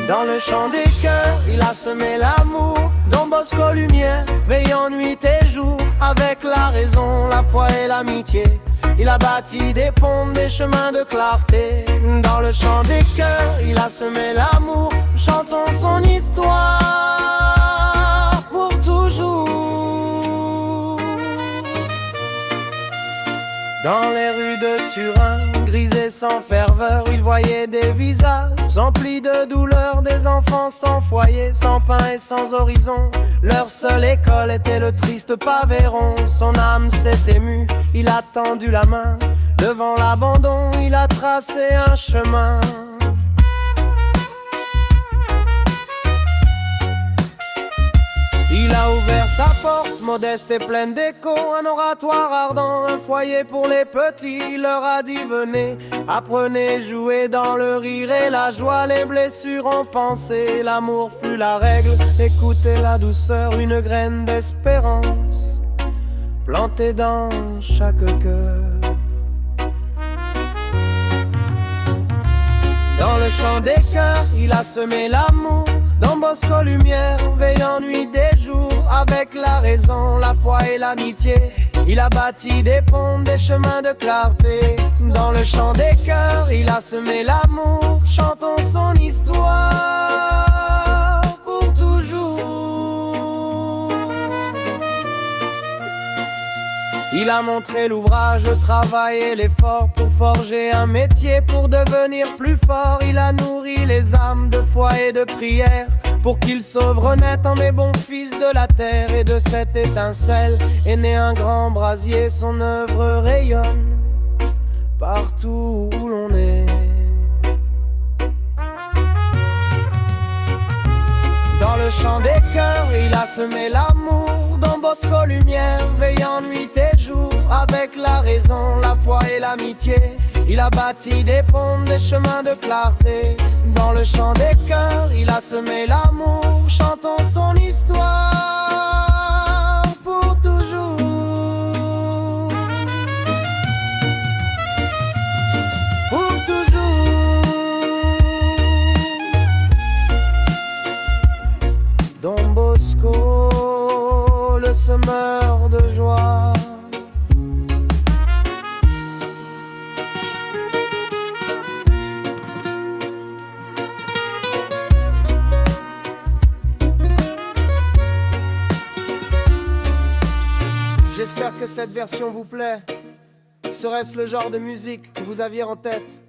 Dans le champ des cœurs, il a semé l'amour. Don Bosco lumière, veillant nuit et jour. Avec la raison, la foi et l'amitié, il a bâti des ponts, des chemins de clarté. Dans le champ des cœurs, il a semé l'amour. Chantons son histoire pour toujours. Dans les rues de Turin, grisées sans ferveur, il voyait des visages emplis de douleur, des enfants sans foyer, sans pain et sans horizon. Leur seule école était le triste pavé rond. Son âme s'est émue, il a tendu la main. Devant l'abandon, il a tracé un chemin. Il a ouvert sa porte, modeste et pleine d'écho, un oratoire ardent, un foyer pour les petits. Il leur a dit venez, apprenez, jouez dans le rire et la joie. Les blessures ont pensé, l'amour fut la règle. Écoutez la douceur, une graine d'espérance plantée dans chaque cœur. Dans le champ des cœurs, il a semé l'amour. Don Bosco lumière, veillant nuit et jour. Avec la raison, la foi et l'amitié, il a bâti des ponts, des chemins de clarté. Dans le champ des cœurs, il a semé l'amour. Chantons son histoire pour toujours. Il a montré l'ouvrage, le travail et l'effort pour forger un métier, pour devenir plus fort. Il a nourri les âmes de foi et de prière, pour qu'ils sauvent renaître en mes bons fils de la terre. Et de cette étincelle est né un grand brasier, son œuvre rayonne partout où l'on est. Dans le champ des cœurs, il a semé l'amour. Don Bosco lumière, veillant nuit et jour. Avec la raison, la foi et l'amitié, il a bâti des ponts, des chemins de clarté. Dans le champ des cœurs, il a semé l'amour. Chantons son histoire pour toujours. Pour toujours. Don Bosco, le semeur de joie. J'espère que cette version vous plaît. Serait-ce le genre de musique que vous aviez en tête?